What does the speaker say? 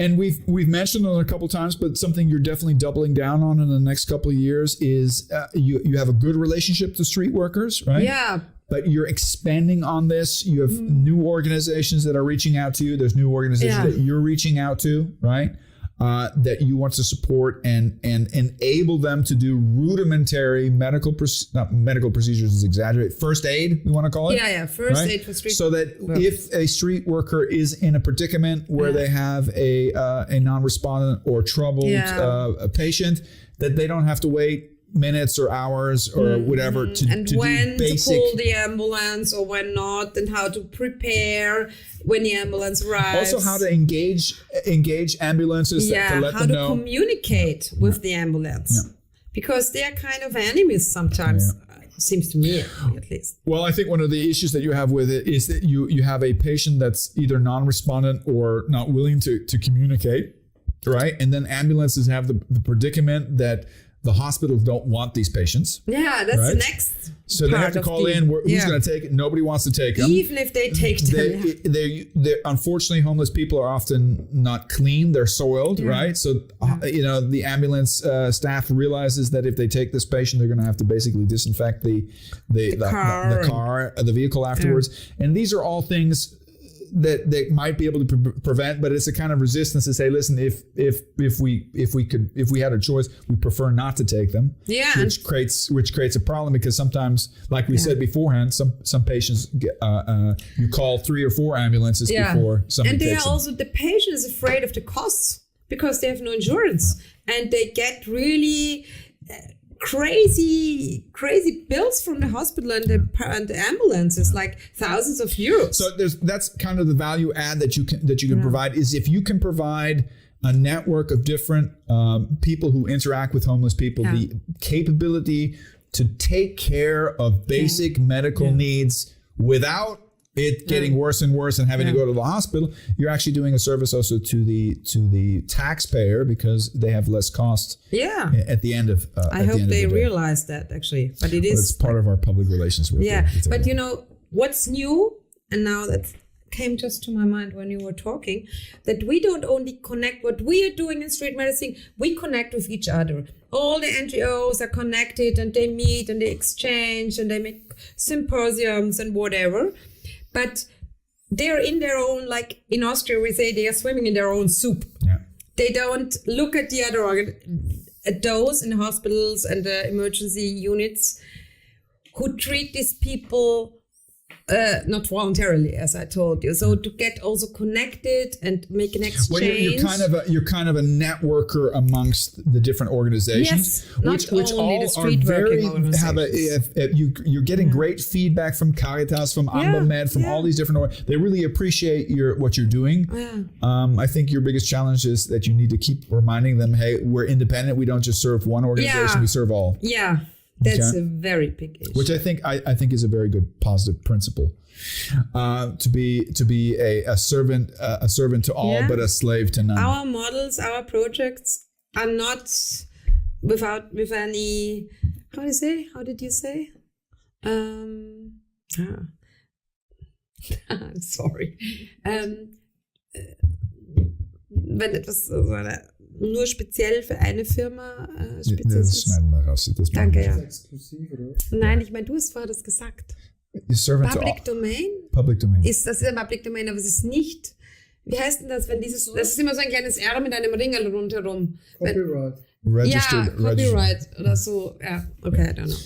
And we've mentioned it a couple times, but something you're definitely doubling down on in the next couple of years is you have a good relationship to street workers, right? Yeah. But you're expanding on this. You have new organizations that are reaching out to you. There's new organizations that you're reaching out to, right? That you want to support and enable them to do rudimentary medical procedures is exaggerated. First aid, we want to call it. Yeah, first aid for street. So that if a street worker is in a predicament where they have a non-respondent or troubled patient, that they don't have to wait minutes or hours or whatever to when do basic. To call the ambulance or when not, and how to prepare when the ambulance arrives. Also, how to engage ambulances to let them know. How to communicate with the ambulance. Yeah. Because they are kind of enemies sometimes, seems to me at least. Well, I think one of the issues that you have with it is that you have a patient that's either non-respondent or not willing to communicate, right? And then ambulances have the predicament that the hospitals don't want these patients. Yeah, that's the next. So they have to call in. Who's going to take it? Nobody wants to take them. Even if they take them. They unfortunately, homeless people are often not clean. They're soiled, right? So, the ambulance staff realizes that if they take this patient, they're going to have to basically disinfect the vehicle afterwards. And these are all things that they might be able to prevent, but it's a kind of resistance to say, listen, if we had a choice, we prefer not to take them. Yeah, which creates a problem because sometimes, like we said beforehand, some patients get, you call 3 or 4 ambulances before somebody takes them. The patient is afraid of the costs because they have no insurance, and they get really crazy bills from the hospital and the ambulances, like thousands of euros. So that's kind of the value add that you can provide, is if you can provide a network of different people who interact with homeless people, the capability to take care of basic medical needs without it getting worse and worse and having to go to the hospital, you're actually doing a service also to the taxpayer because they have less costs at the end of I hope they realize that, actually. But it's part of our public relations with but what's new, and now that came just to my mind when you were talking, that we don't only connect what we are doing in street medicine, we connect with each other. All the NGOs are connected, and they meet and they exchange and they make symposiums and whatever. But they're in their own, like in Austria we say, they are swimming in their own soup. Yeah. They don't look at the other, at those in the hospitals and the emergency units who treat these people not voluntarily, as I told you. So to get also connected and make an exchange. Well, you're kind of a networker amongst the different organizations, which all are very you're getting great feedback from Caritas, from AmbaMed, from all these different. They really appreciate what you're doing. Yeah. I think your biggest challenge is that you need to keep reminding them, hey, we're independent. We don't just serve one organization. We serve all. Yeah. That's a very big issue. Which I think is a very good positive principle. To be a servant to all, but a slave to none. Our models, our projects are not with any. How did you say? I'm sorry. Wenn etwas nur speziell für eine Firma speziell ist. Das schneiden wir raus. Das Danke, ja. Exklusiv, oder? Nein, ich meine, du hast vorher das gesagt. Public Domain? Public Domain. Das ist ja Public Domain, aber es ist nicht. Wie heißt denn das, wenn das ist immer so ein kleines R mit einem Ringel rundherum. Copyright. Registered. Ja, Copyright oder so. Ja, okay, I don't know.